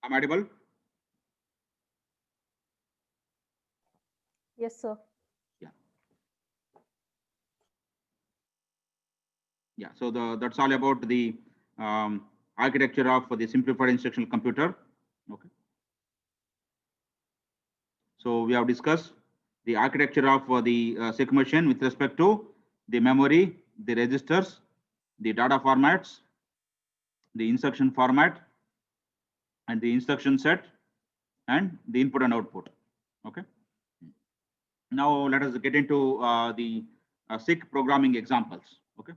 I'm audible. Yes, sir. Yeah. Yeah. So that's all about the architecture of the simplified instructional computer. Okay. So we have discussed the architecture of the SIG machine with respect to the memory, the registers, the data formats, the instruction format, and the instruction set, and the input and output. Okay. Now let us get into the SIG programming examples. Okay.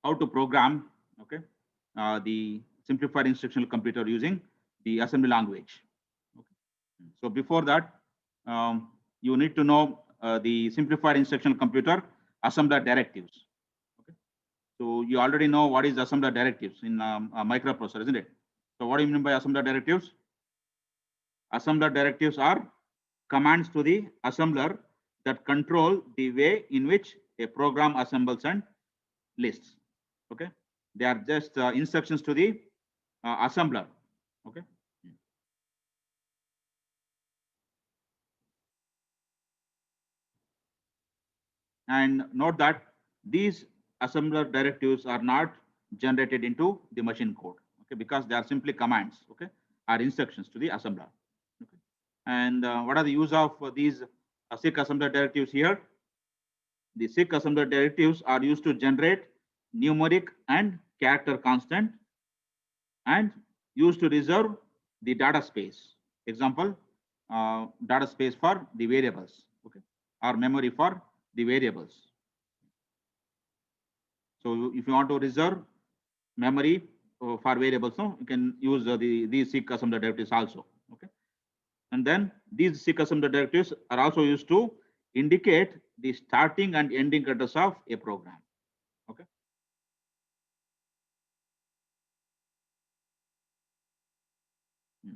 How to program, okay, the simplified instructional computer using the assembly language. Okay. So before that, you need to know the simplified instructional computer assembler directives. Okay. So you already know what is assembler directives in a microprocessor, isn't it? So what do you mean by assembler directives? Assembler directives are commands to the assembler that control the way in which a program assembles and lists. Okay, they are just instructions to the assembler. Okay. And note that these assembler directives are not generated into the machine code. Okay, because they are simply commands. Okay, are instructions to the assembler. Okay. And what are the use of these SIG assembler directives here? The SIG assembler directives are used to generate numeric and character constant and used to reserve the data space. Example, data space for the variables, okay, or memory for the variables. So if you want to reserve memory for variables, no, you can use these SIG assembler directives also. Okay, and then these SIG assembler directives are also used to indicate the starting and ending address of a program. Okay.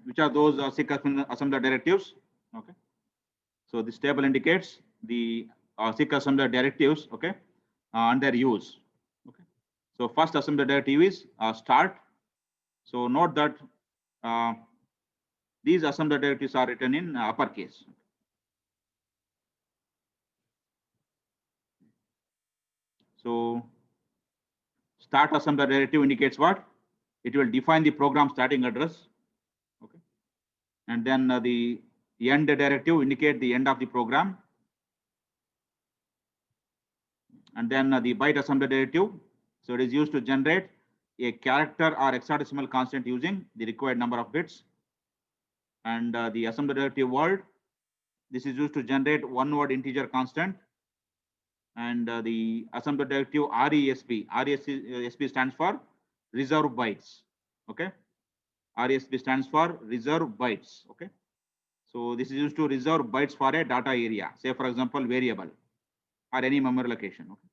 Which are those SIG assembler directives? Okay. So this table indicates the SIG assembler directives, okay, and their use. Okay. So first assembler directive is start. So note that uh, these assembler directives are written in uppercase. So start assembler directive indicates what? It will define the program starting address. Okay. And then the end directive indicate the end of the program. And then the byte assembler directive. So it is used to generate a character or hexadecimal constant using the required number of bits. And the assembler directive word, this is used to generate one word integer constant. And the assembler directive RESB, RESB stands for reserve bytes. Okay, RESB stands for reserve bytes. Okay, so this is used to reserve bytes for a data area, say for example variable or any memory location. Okay,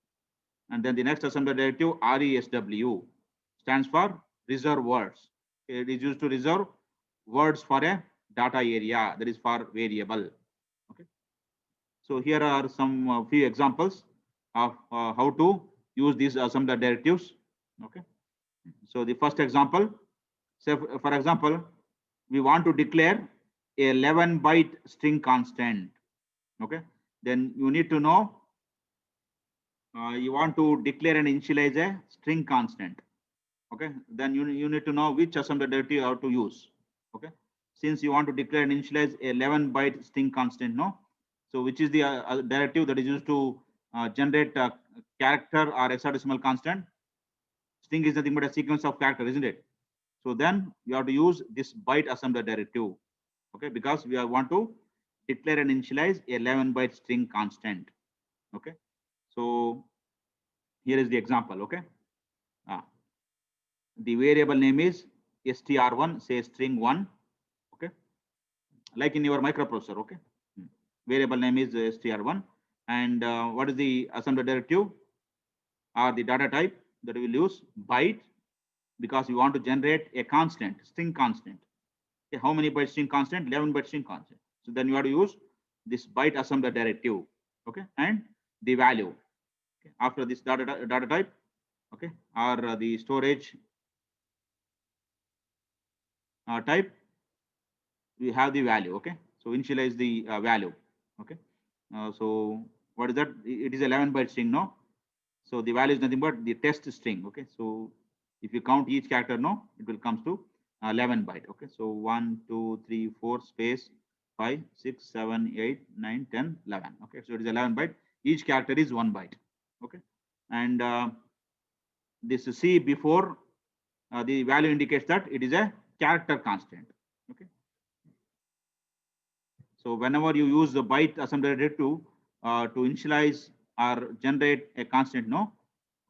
and then the next assembler directive RESW stands for reserve words. It is used to reserve words for a data area, that is for variable. Okay, so here are some few examples of how to use these assembler directives. Okay, so the first example, say for example, we want to declare a 11 byte string constant. Okay, then you need to know you want to declare and initialize a string constant. Okay, then you need to know which assembler directive you have to use. Okay, since you want to declare and initialize a 11 byte string constant, no, so which is the directive that is used to generate a character or hexadecimal constant? String is nothing but a sequence of character, isn't it? So then you have to use this byte assembler directive. Okay, because we want to declare and initialize a 11 byte string constant. Okay, so here is the example. Okay, the variable name is str1, say string 1. Okay, like in your microprocessor. Okay, variable name is str1. And what is the assembler directive or the data type that we will use? Byte, because we want to generate a constant, string constant. Okay, how many byte string constant? 11 byte string constant. So then you have to use this byte assembler directive. Okay, and the value. Okay, after this data type. Okay, or the storage type, we have the value. Okay, so initialize the value. Okay, so what is that? It is 11 byte string, no? So the value is nothing but the test string. Okay, so if you count each character, no, it will comes to 11 byte. Okay, so 1 2 3 4 space 5 6 7 8 9 10 11. Okay, so it is 11 byte. Each character is 1 byte. Okay, and this C before the value indicates that it is a character constant. Okay, so whenever you use the byte assembly to initialize or generate a constant, no,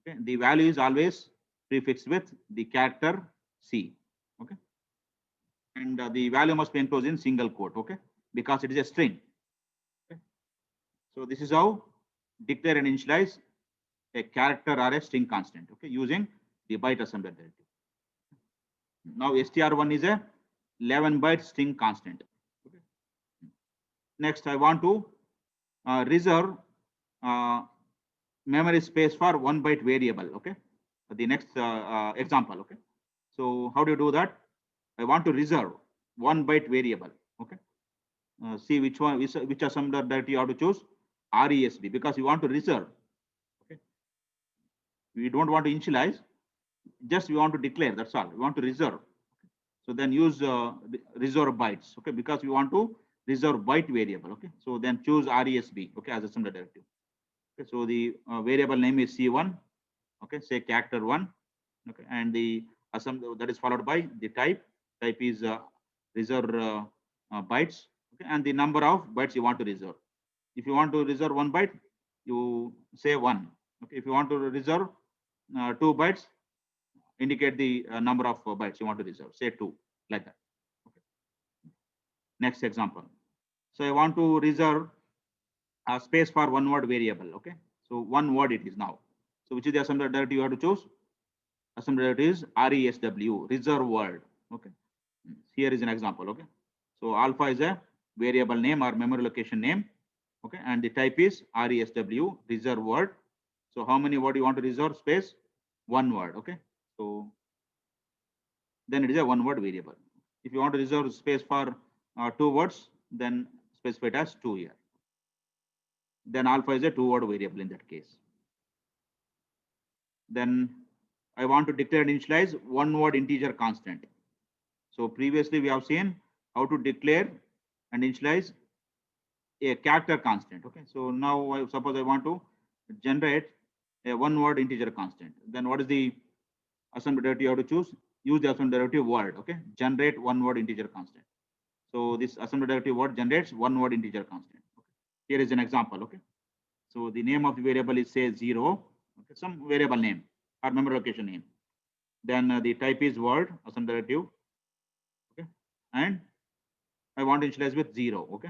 okay, the value is always prefixed with the character C. Okay, and the value must be enclosed in single quote. Okay, because it is a string. Okay, so this is how declare and initialize a character or a string constant. Okay, using the byte assembly directive. Now str1 is a 11 byte string constant. Okay. Next, I want to reserve uh, memory space for 1 byte variable. Okay, the next example. Okay, so how do you do that? I want to reserve 1 byte variable. Okay, see which one, which assembler that you have to choose. RESB, because you want to reserve. Okay, we don't want to initialize, just we want to declare. That's all. We want to reserve. So then use reserve bytes. Okay, because we want to reserve byte variable. Okay, so then choose RESB. Okay, as assembler directive. Okay, so the variable name is C1. Okay, say character 1. Okay, and the assembly that is followed by the type. Type is reserve bytes. Okay, and the number of bytes you want to reserve. If you want to reserve 1 byte, you say 1. Okay, if you want to reserve 2 bytes, indicate the number of bytes you want to reserve. Say 2, like that. Okay. Next example. So I want to reserve a space for 1 word variable. Okay, so 1 word it is now. So which is the assembly directive you have to choose? Assembly directive is RESW, reserve word. Okay, here is an example. Okay, so alpha is a variable name or memory location name. Okay, and the type is RESW, reserve word. So how many word you want to reserve space? 1 word. Okay, so then it is a 1 word variable. If you want to reserve space for 2 words, then specify it as 2 here. Then alpha is a 2 word variable in that case. Then I want to declare and initialize 1 word integer constant. So previously we have seen how to declare and initialize a character constant. Okay, so now suppose I want to generate a 1 word integer constant. Then what is the assembly directive you have to choose? Use the assembly directive word. Okay, generate 1 word integer constant. So this assembly directive word generates 1 word integer constant. Okay. Here is an example. Okay, so the name of the variable is say 0. Okay, some variable name or memory location name. Then the type is word assembly directive. Okay, and I want to initialize with 0. Okay.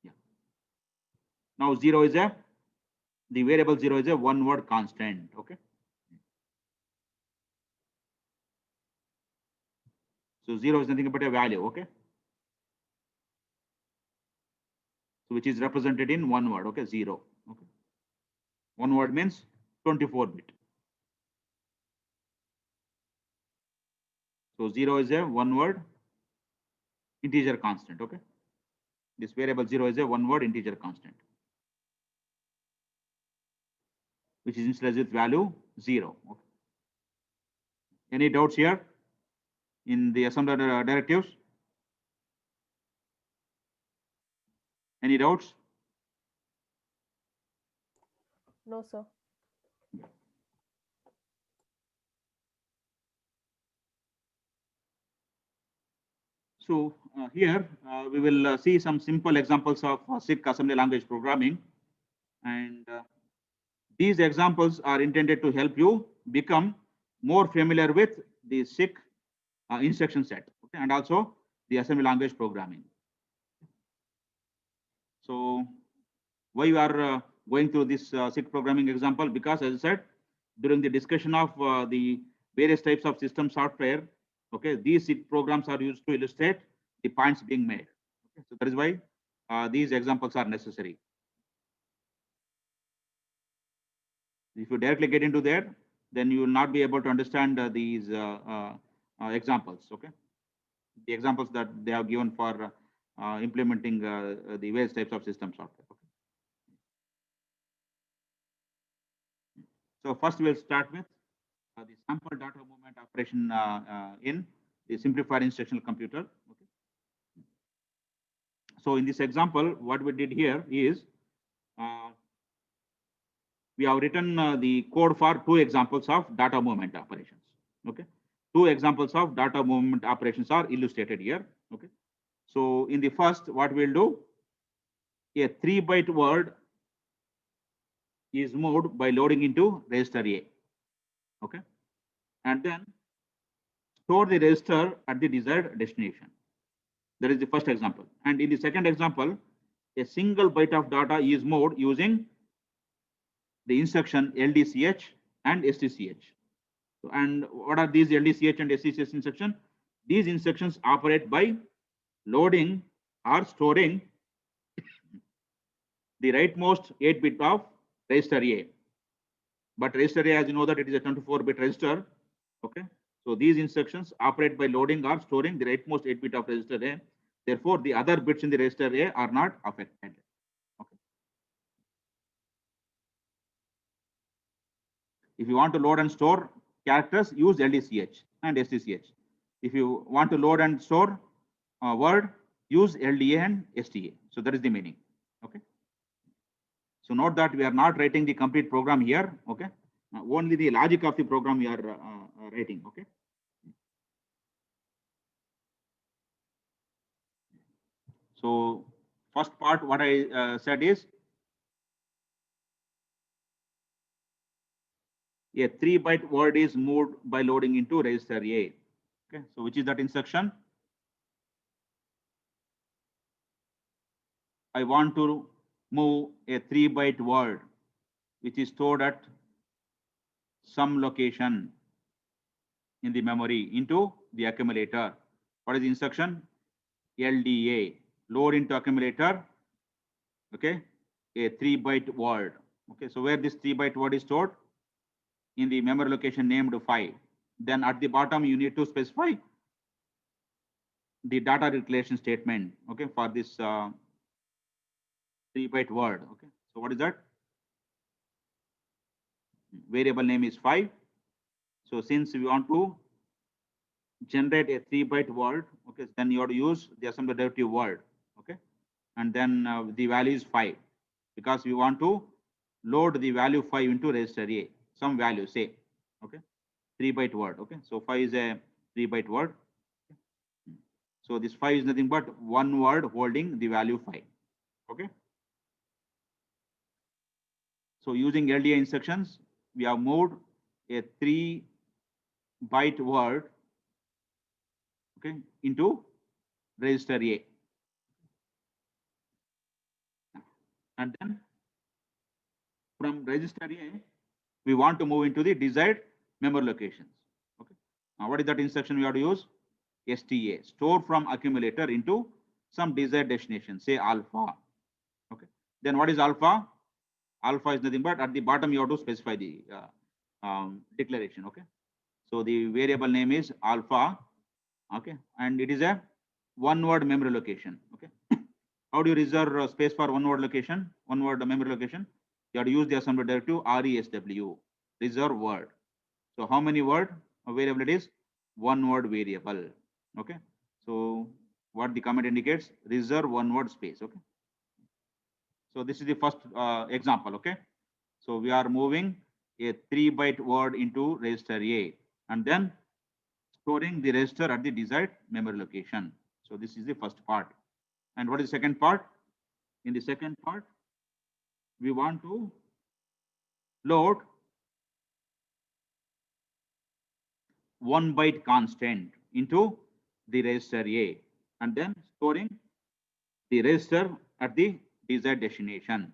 Yeah. Now 0 is a, the variable 0 is a 1 word constant. Okay. So 0 is nothing but a value. Okay. So which is represented in 1 word. Okay, 0. Okay. 1 word means 24 bit. So 0 is a 1 word integer constant. Okay. This variable 0 is a 1 word integer constant, which is initialized with value 0. Okay. Any doubts here in the assembler directives? Any doubts? No, sir. So here we will see some simple examples of SIG assembly language programming, and these examples are intended to help you become more familiar with the SIG instruction set, okay, and also the assembly language programming. So why you are going through this SIG programming example? Because as I said, during the discussion of the various types of system software, okay, these SIG programs are used to illustrate the points being made. Okay, so that is why these examples are necessary. If you directly get into there, then you will not be able to understand these examples. Okay, the examples that they have given for implementing the various types of system software. Okay. So first we'll start with the sample data movement operation in the simplified instructional computer. Okay. So in this example, what we did here is we have written the code for two examples of data movement operations. Okay, two examples of data movement operations are illustrated here. Okay, so in the first, what we'll do, a 3-byte word is moved by loading into register A. Okay, and then store the register at the desired destination. That is the first example. And in the second example, a single byte of data is moved using the instruction LDCH and STCH. So, and what are these LDCH and STCH instructions? These instructions operate by loading or storing the rightmost 8-bit of register A. But register A, as you know, that it is a 24-bit register. Okay. So these instructions operate by loading or storing the rightmost 8-bit of register A. Therefore, the other bits in the register A are not affected. Okay. If you want to load and store characters, use LDCH and STCH. If you want to load and store word, use LDA and STA. So that is the meaning. Okay. So note that we are not writing the complete program here. Okay. Only the logic of the program we are writing. Okay. So first part, what I said is a 3-byte word is moved by loading into register A. Okay, so which is that instruction? I want to move a 3-byte word which is stored at some location in the memory into the accumulator. What is the instruction? LDA, load into accumulator. Okay, a 3-byte word. Okay, so where this 3-byte word is stored? In the memory location named 5. Then at the bottom, you need to specify the data declaration statement. Okay, for this 3-byte word. Okay, so what is that? Variable name is 5. So since we want to generate a 3-byte word, okay, then you have to use the assembly derivative word. Okay, and then the value is 5 because we want to load the value 5 into register A, some value, say. Okay, 3-byte word. Okay, so 5 is a 3-byte word. So this 5 is nothing but one word holding the value 5. Okay. So using LDA instructions, we have moved a 3-byte word, okay, into register A. And then from register A, we want to move into the desired memory locations. Okay. Now what is that instruction we have to use? STA, store from accumulator into some desired destination, say alpha. Okay. Then what is alpha? Alpha is nothing but at the bottom you have to specify the declaration. Okay. So the variable name is alpha. Okay. And it is a one-word memory location. Okay. How do you reserve space for one-word location? One-word memory location. You have to use the assembly directive RESW, reserve word. So how many word variable it is? One word variable. Okay. So what the comment indicates? Reserve one word space. Okay. So this is the first example. Okay. So we are moving a 3-byte word into register A and then storing the register at the desired memory location. So this is the first part. And what is the second part? In the second part, we want to load 1-byte constant into the register A and then storing the register at the desired destination.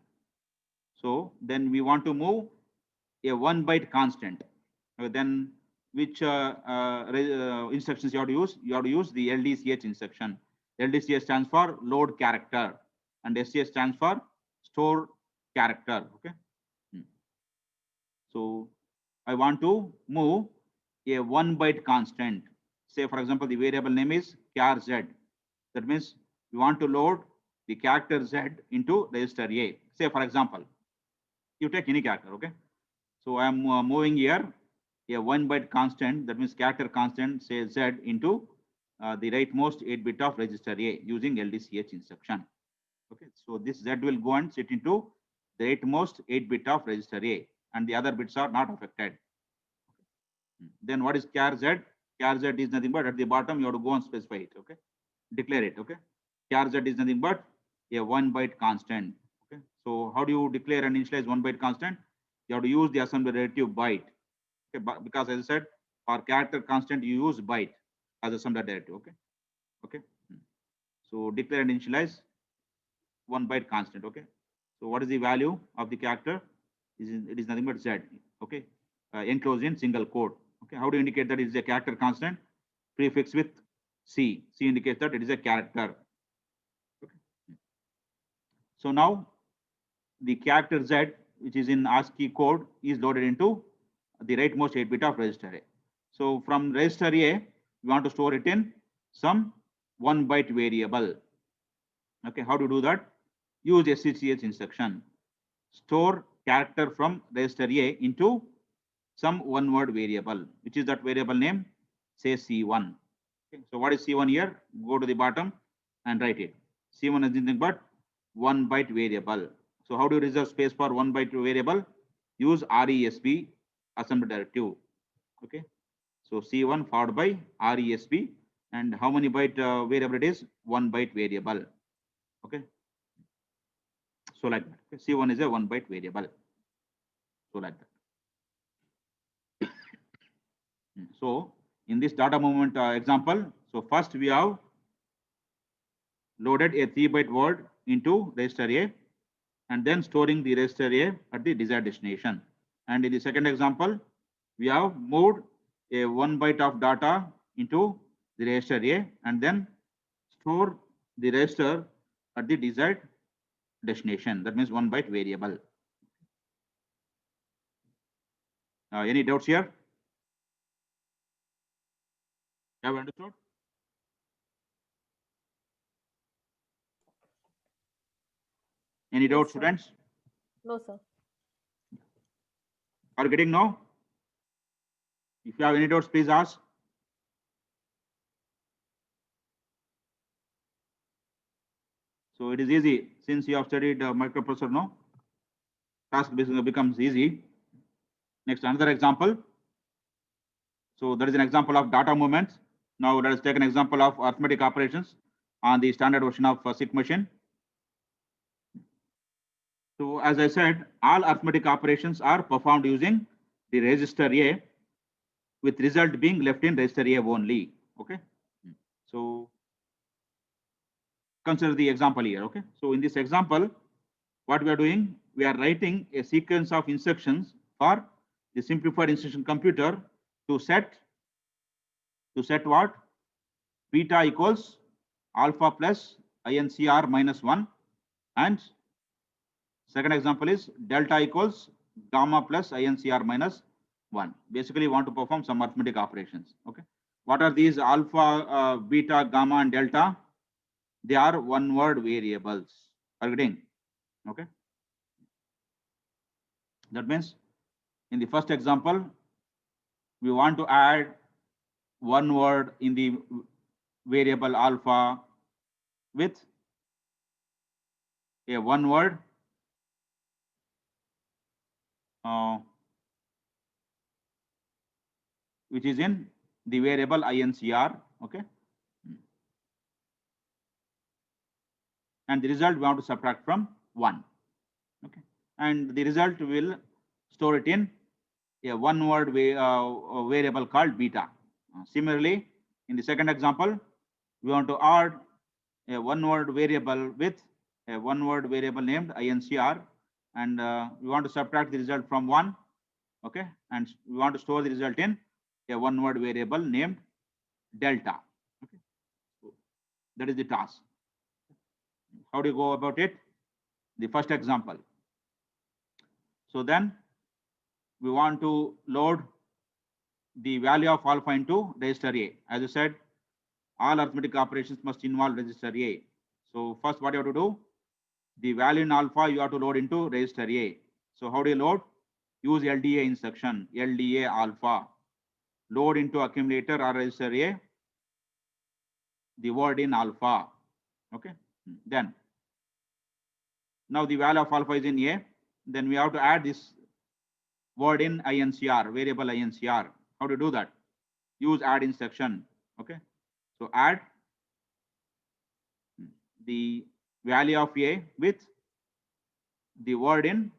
So then we want to move a 1-byte constant. Then which instructions you have to use? You have to use the LDCH instruction. LDCH stands for load character and SCH stands for store character. Okay. So I want to move a 1 byte constant. Say, for example, the variable name is char z. That means we want to load the character z into register A. Say, for example, you take any character, okay? So I am moving here a 1 byte constant, that means character constant, say z into the rightmost 8 bit of register A using LDCH instruction. Okay, so this z will go and sit into the rightmost 8 bit of register A, and the other bits are not affected. Then what is char z? Char z is nothing but at the bottom you have to go and specify it. Okay, declare it. Okay, char z is nothing but a 1 byte constant. Okay, so how do you declare and initialize 1 byte constant? You have to use the assembly derivative byte. Okay, but because as I said, for character constant you use byte as assembly derivative. Okay, okay. So declare and initialize 1 byte constant. Okay, so what is the value of the character? It is nothing but z. Okay, enclosed in single quote. Okay, how do you indicate that it is a character constant? Prefix with C. C indicates that it is a character. Okay. So now the character Z, which is in ASCII code, is loaded into the rightmost 8 bit of register A. So from register A, we want to store it in some 1 byte variable. Okay, how to do that? Use SCCH instruction. Store character from register A into some 1-word variable, which is that variable name, say C1. Okay, so what is C1 here? Go to the bottom and write it. C1 is nothing but 1 byte variable. So how do you reserve space for 1 byte variable? Use RESP assembly directive. Okay, so C1 followed by RESP, and how many byte variable it is? 1 byte variable. Okay, so like that. Okay. C1 is a 1 byte variable. So like that. So in this data movement example, so first we have loaded a 3-byte word into register A and then storing the register A at the desired destination. And in the second example, we have moved a 1 byte of data into the register A and then store the register at the desired destination. That means 1 byte variable. Any doubts here? Have you understood? Any doubts, sir. students? No, sir. Are you getting now? If you have any doubts, please ask. So it is easy since you have studied microprocessor now. Task becomes easy. Next, another example. So that is an example of data movements. Now let us take an example of arithmetic operations on the standard version of SIC machine. So as I said, all arithmetic operations are performed using the register A, with result being left in register A only. Okay. So consider the example here. Okay. So in this example, what we are doing, we are writing a sequence of instructions for the simplified instruction computer to set what? Beta equals alpha plus INCR minus 1, and second example is delta equals gamma plus INCR minus 1. Basically, you want to perform some arithmetic operations. Okay. What are these alpha, beta, gamma, and delta? They are 1-word variables. Are you getting? Okay. That means in the first example, we want to add 1 word in the variable alpha with a 1 word which is in the variable INCR. Okay. And the result we want to subtract from 1. Okay. And the result will store it in a 1-word variable called beta. Similarly, in the second example, we want to add a 1-word variable with a 1-word variable named INCR, and we want to subtract the result from 1. Okay, and we want to store the result in a 1-word variable named delta. Okay, so that is the task. How do you go about it? The first example. So then we want to load the value of alpha into register A. As I said, all arithmetic operations must involve register A. So first what you have to do, the value in alpha you have to load into register A. So how do you load? Use LDA instruction, LDA alpha. Load into accumulator or register A the word in alpha. Okay. Then now the value of alpha is in A. Then we have to add this word in INCR, variable INCR. How to do that? Use add instruction. Okay. So add the value of A with the word in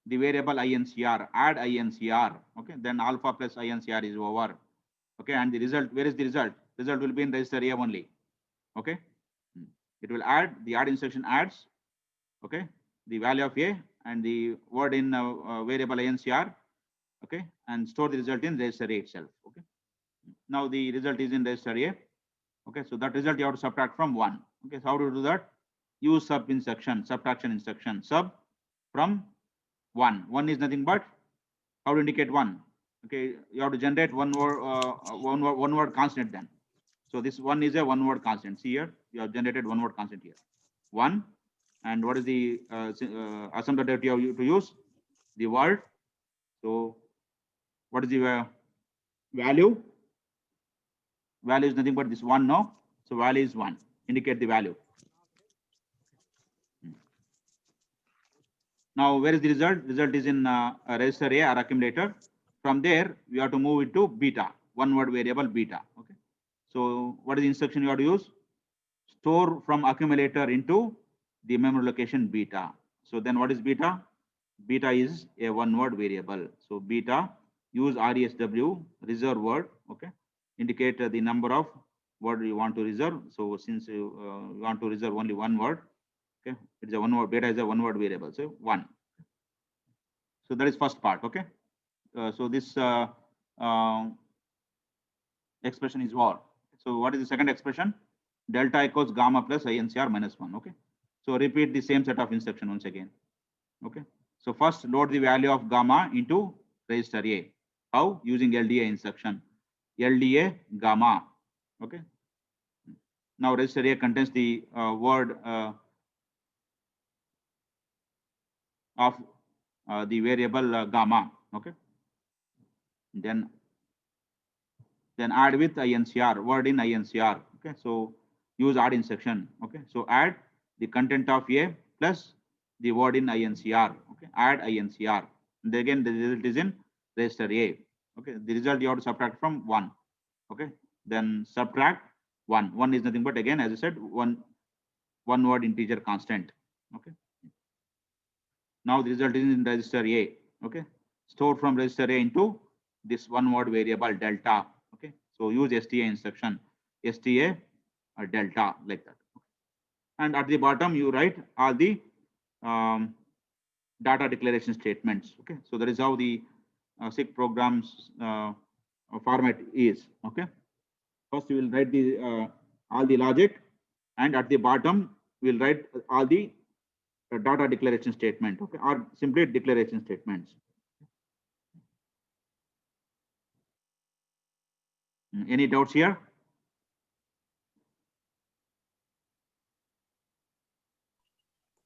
the variable INCR. Add INCR. Okay. Then alpha plus INCR is over. Okay. And the result, where is the result? Result will be in register A only. Okay. It will add, the add instruction adds, okay, the value of A and the word in variable INCR, okay, and store the result in register A itself. Okay. Now the result is in register A. Okay. So that result you have to subtract from 1. Okay. So how to do that? Use sub instruction, subtraction instruction. Sub from 1. 1 is nothing but, how to indicate 1? Okay. You have to generate one word constant then. So this 1 is a one word constant. See here, you have generated one word constant here. 1. And what is the assembler derivative you have to use? The word. So what is the value? Value is nothing but this 1, no? So value is 1. Indicate the value. Now where is the result? Result is in register A or accumulator. From there, we have to move it to beta, one word variable beta. Okay. So what is the instruction you have to use? Store from accumulator into the memory location beta. So then what is beta? Beta is a one word variable. So beta, use RESW, reserve word. Okay. Indicate the number of word you want to reserve. So since you want to reserve only one word, okay, it's a one word, beta is a one word variable. So 1. So that is first part. Okay. So this expression is war. So what is the second expression? Delta equals gamma plus INCR minus 1. Okay. So repeat the same set of instruction once again. Okay. So first load the value of gamma into register A. How? Using LDA instruction. LDA gamma. Okay. Now register A contains the word of the variable gamma. Okay. Then add with INCR, word in INCR. Okay. So use add instruction. Okay. So add the content of A plus the word in INCR. Okay. Add INCR. And again, the result is in register A. Okay. The result you have to subtract from 1. Okay. Then subtract 1. 1 is nothing but, again, as I said, one word integer constant. Okay. Now the result is in register A. Okay. Store from register A into this one word variable delta. Okay. So use STA instruction, STA or delta, like that. And at the bottom, you write all the data declaration statements. Okay. So that is how the SIG programs format is. Okay. First, we will write the all the logic, and at the bottom, we'll write all the data declaration statement. Okay. Or simply declaration statements. Any doubts here?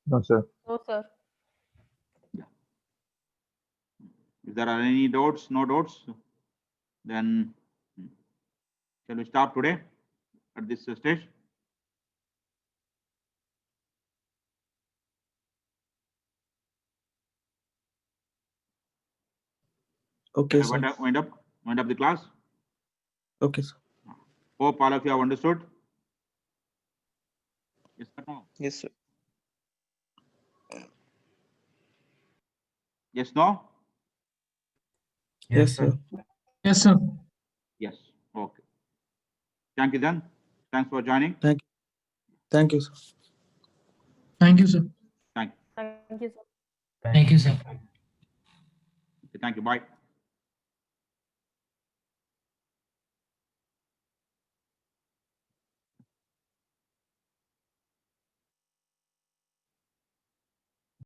No, sir. No, sir. Yeah. If there are any doubts, no doubts, then shall we stop today at this stage? Okay, sir. Wind up the class. Okay, sir. Hope all of you have understood. Yes or no? Yes, sir. Yes, no? Yes, sir. Yes, sir. Yes. Okay. Thank you then. Thanks for joining. Thank you, sir. Thank you, sir. Thank Thank you, sir. Thank you, sir. you. Thank you. Bye.